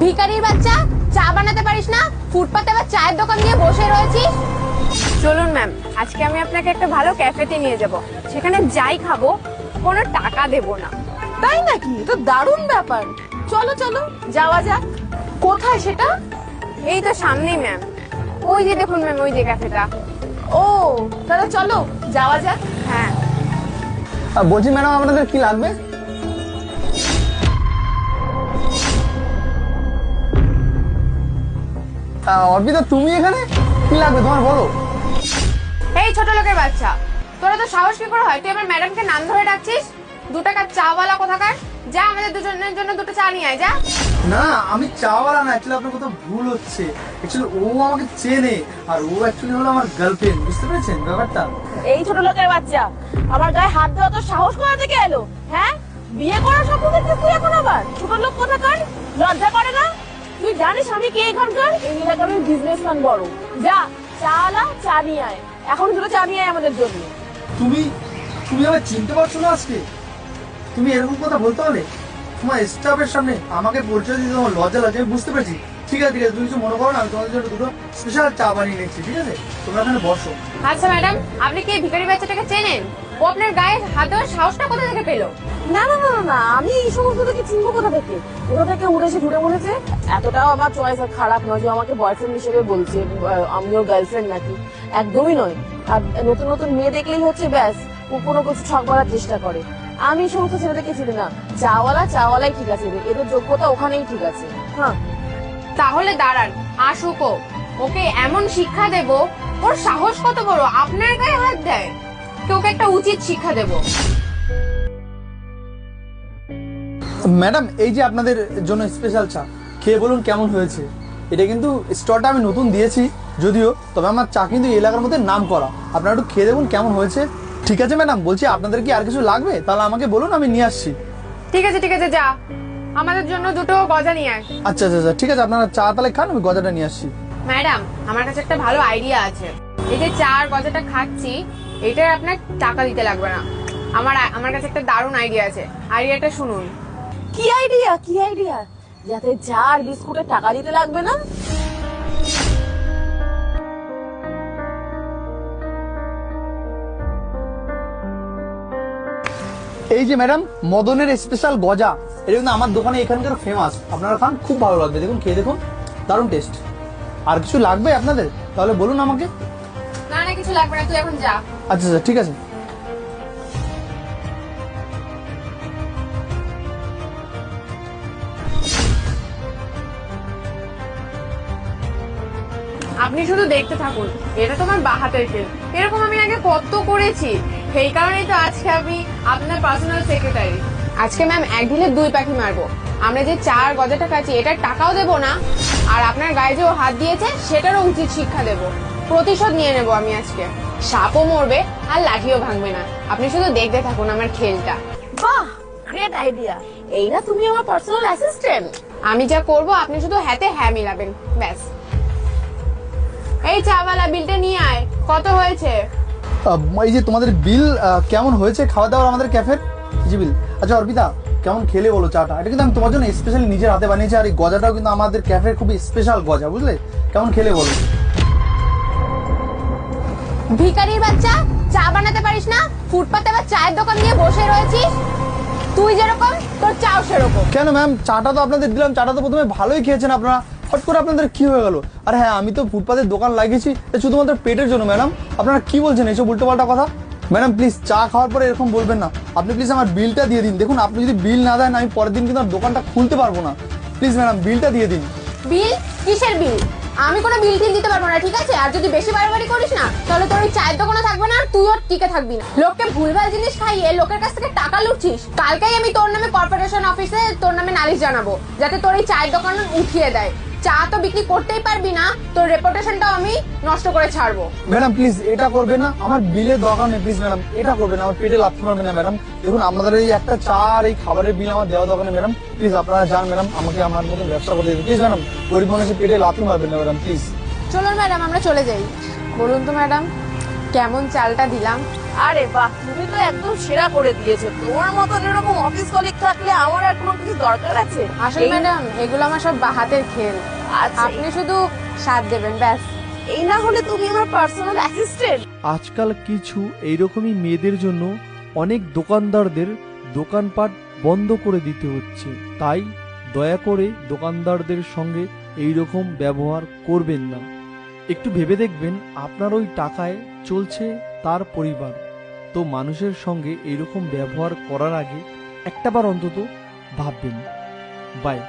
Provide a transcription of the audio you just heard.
ভিখারির বাচ্চা, চা বানাতে পারিস না? ফুটপাতে আবার চায়ের দোকান দিয়ে বসে রয়েছিস। চলুন ম্যাম, আজকে আমি আপনাকে একটা ভালো ক্যাফেতে নিয়ে যাব, সেখানে যাই খাবো কোনো টাকা দেব না। তাই নাকি? তো দারুণ ব্যাপার। চলো চলো যাওয়া যাক। কোথায় সেটা? এই তো সামনেই ম্যাম, ওই যে দেখুন ম্যাম, ওই যে ক্যাফেটা। ও, তাহলে চলো যাওয়া যাক। হ্যাঁ। বলছি ম্যাডাম, আপনাদের কি লাগবে? অর্পিতা, তুমি এখানে কি লাগবে তোমার, বলো। এই ছোট লোকের বাচ্চা, তোরা তো সাহস কি করে হয় তুই আমার ম্যাডামকে নাম ধরে ডাকছিস? 2 টাকা চাওয়ালা কোথাকার, যা আমাদের দুজনের জন্য 2টা চা নিয়ে আয়, যা। না, আমি চাওয়ালা না, অ্যাকচুয়ালি আপনার কোথাও ভুল হচ্ছে। অ্যাকচুয়ালি ও আমাকে চেনে, আর ও অ্যাকচুয়ালি হলো আমার গার্লফ্রেন্ড, বুঝতে পেরেছেন ব্যাপারটা? এই ছোট লোকের বাচ্চা, আমার গায়ে হাত দেওয়া তো সাহস কোথা থেকে এলো? হ্যাঁ, বিয়ে করার স্বপ্ন দেখছিস তুই এখন আবার? ছোট লোক কোথাকার, লজ্জা করে না? তুই জানিস আমি কে এখানকার? এই এলাকার বিজনেসম্যান বড়। যা চালা, চা নিয়ে আয়, এখন দুটো চা নিয়ে আয় আমাদের জন্য। তুমি তুমি আমায় চিনতে পারছো না আজকে? তুমি এরকম কথা বলতে হলে তোমার স্টাফের সামনে আমাকে পরিচয় দিতে তোমার লজ্জা লাগে, আমি বুঝতে পেরেছি। ঠিক আছে ঠিক আছে, তুমি কিছু মনে করো না, আমি তোমাদের জন্য 2টো স্পেশাল চা বানিয়ে নিচ্ছি, ঠিক আছে? তোমরা এখানে বসো। আচ্ছা ম্যাডাম, আপনি কি এই ভিখারি বাচ্চাটাকে চেনেন? ও আপনার গায়ে হাত দেওয়ার সাহসটা কোথা থেকে পেলো? না না না না না, আমি এই সমস্ত থেকে চিনবো কোথা থেকে? কোথা থেকে উড়েছে ঘুরে বলেছে? এতটাও আমার চয়েস খারাপ নয় যে আমাকে বয়ফ্রেন্ড হিসেবে বলছে আমি ওর গার্লফ্রেন্ড নাকি। একদমই নয়। আর নতুন নতুন মেয়ে দেখলেই হচ্ছে ব্যাস ও কোনো কিছু ছক করার চেষ্টা করে। আমি এই সমস্ত ছেলেদেরকে চিনি না। চাওয়ালা চাওয়ালাই ঠিক আছে, এদের যোগ্যতা ওখানেই ঠিক আছে। হ্যাঁ, তাহলে দাঁড়ান, আসুক ও, ওকে এমন শিক্ষা দেব, ওর সাহস কত বড় আপনার গায়ে হাত দেয়, তো ওকে একটা উচিত শিক্ষা দেব। ম্যাডাম, এই যে আপনাদের জন্য স্পেশাল চা, খেয়ে বলুন কেমন হয়েছে। এটা কিন্তু স্টলটা আমি নতুন দিয়েছি যদিও, তবে আমার চা কিন্তু এই এলাকার মধ্যে নাম করা। আপনারা একটু খেয়ে দেখুন কেমন হয়েছে। ঠিক আছে ম্যাডাম, বলছি আপনাদের কি আর কিছু লাগবে? তাহলে আমাকে বলুন, আমি নিয়ে আসছি। ঠিক আছে ঠিক আছে, যা আমাদের জন্য 2টো গজা নিয়ে আয়। আচ্ছা আচ্ছা আচ্ছা, ঠিক আছে, আপনারা চা তাহলে খান, আমি গজাটা নিয়ে আসছি। ম্যাডাম, আমার কাছে একটা ভালো আইডিয়া আছে। এই যে চার গজাটা খাচ্ছি, এটার আপনার টাকা দিতে লাগবে না। আমার কাছে একটা দারুণ আইডিয়া আছে, আইডিয়াটা শুনুন। কি আইডিয়া? কি আইডিয়া? যাতে চা আর বিস্কুটের টাকা দিতে লাগবে না? এই যে ম্যাডাম, মদনের স্পেশাল গজা, এটা কিন্তু আমার দোকানে এখানকার ফেমাস। আপনারা খান, খুব ভালো লাগবে, দেখুন খেয়ে দেখুন, দারুণ টেস্ট। আর কিছু লাগবে আপনাদের? তাহলে বলুন আমাকে। না না, কিছু লাগবে না, তুই এখন যা। আচ্ছা আচ্ছা, ঠিক আছে। আপনি শুধু দেখতে থাকুন, এটা তোমার বাহাতের খেল। এরকম আমি আগে কত করেছি, সেই কারণেই তো আজকে আমি আপনার পার্সোনাল সেক্রেটারি। আজকে ম্যাম 1 ঢিলে 2 পাখি মারবো। আমরা যে চার গজাটা খাচ্ছি, এটার টাকাও দেবো না, আর আপনার গায়ে যে ও হাত দিয়েছে সেটারও উচিত শিক্ষা দেব। প্রতিশোধ নিয়ে নেবো আমি আজকে। সাপও মরবে আর লাঠিও ভাঙবে না। আপনি শুধু দেখতে থাকুন আমার খেলটা। বাহ, গ্রেট আইডিয়া। এই না তুমি আমার পার্সোনাল অ্যাসিস্ট্যান্ট? আমি যা করব আপনি শুধু হাতে হ্যাঁ মিলাবেন, ব্যাস। এই চাওয়ালা, বিলটা নিয়ে আয়। কত হয়েছে? এই যে তোমাদের বিল কেমন হয়েছে খাওয়া দাওয়া আমাদের ক্যাফের? জি বিল। আচ্ছা অর্পিতা, কেমন খেলে বলো চাটা? এটা কিন্তু আমি তোমার জন্য স্পেশালি নিজের হাতে বানিয়েছি, আর এই গজাটাও কিন্তু আমাদের ক্যাফের খুবই স্পেশাল গজা, বুঝলে? কেমন খেলে বলো? ভিখারির বাচ্চা, চা বানাতে পারিস না? ফুটপাতে আবার চায়ের দোকান দিয়ে বসে রয়েছিস। তুই যেরকম তোর চাও সেরকম। কেন ম্যাম, চাটা তো আপনাদের দিলাম, চাটা তো প্রথমে ভালোই খেয়েছেন আপনারা, হট করে আপনাদের কি হয়ে গেল? আর হ্যাঁ, আমি তো ফুটপাতের দোকান লাগিয়েছি শুধুমাত্র পেটের জন্য। ম্যাডাম, আপনারা কি বলছেন এইসব উল্টোপাল্টা কথা? ম্যাডাম প্লিজ, চা খাওয়ার পরে এরকম বলবেন না। আপনি প্লিজ আমার বিলটা দিয়ে দিন। দেখুন, আপনি যদি বিল না দেন, আমি পরের দিন কিন্তু আর দোকানটা খুলতে পারবো না। প্লিজ ম্যাডাম, বিলটা দিয়ে দিন। বিল? কিসের বিল? আমি কোনো বিল টিল দিতে পারবো না, ঠিক আছে? আর যদি বেশি বাড়াবাড়ি করিস না, তাহলে তোর ওই চায়ের দোকানে থাকবে না, আর তুইও টিকে থাকবি না। লোককে ভুলভাল জিনিস খাইয়ে লোকের কাছ থেকে টাকা লুটছিস। কালকেই আমি তোর নামে কর্পোরেশন অফিসে তোর নামে নালিশ জানাবো, যাতে তোর এই চায়ের দোকান উঠিয়ে দেয়। চা তো বিক্রি করতেই পারবি না, তোর রেপুটেশনটাও আমি নষ্ট করে ছাড়বো। ম্যাডাম প্লিজ, এটা করবেন না। আমার বিলের দরকার নেই, প্লিজ ম্যাডাম, এটা করবেন না। আমার পেটে লাথি মারবেন না ম্যাডাম। দেখুন, আমাদের এই একটা চা আর এই খাবারের বিল আমার দেওয়া দরকার নেই ম্যাডাম। প্লিজ আপনারা যান ম্যাডাম, আমাকে আমার মতো ব্যবসা করতে দিন প্লিজ ম্যাডাম। গরিব মানুষের পেটে লাথি মারবেন না ম্যাডাম, প্লিজ। চলুন ম্যাডাম, আমরা চলে যাই। বলুন তো ম্যাডাম, কেমন চালটা দিলাম? আরে বাহ, তুমি তো একদম সেরা করে দিয়েছো। তোমার মতন এরকম অফিস কলিগ থাকলে আমার আর কোনো কিছু দরকার আছে? আসলে এই- ম্যাডাম এগুলো আমার সব হাতের খেল, আচ্ছা, আপনি শুধু সাথ দেবেন ব্যাস। এই না হলে তুমি আমার পার্সোনাল অ্যাসিস্ট্যান্ট। আজকাল কিছু এইরকমই মেয়েদের জন্য অনেক দোকানদারদের দোকানপাট বন্ধ করে দিতে হচ্ছে। তাই দয়া করে দোকানদারদের সঙ্গে এইরকম ব্যবহার করবেন না। একটু ভেবে দেখবেন আপনার ওই টাকায় চলছে তার পরিবার। তো মানুষের সঙ্গে এইরকম ব্যবহার করার আগে একটাবার অন্তত ভাববেন। বাই।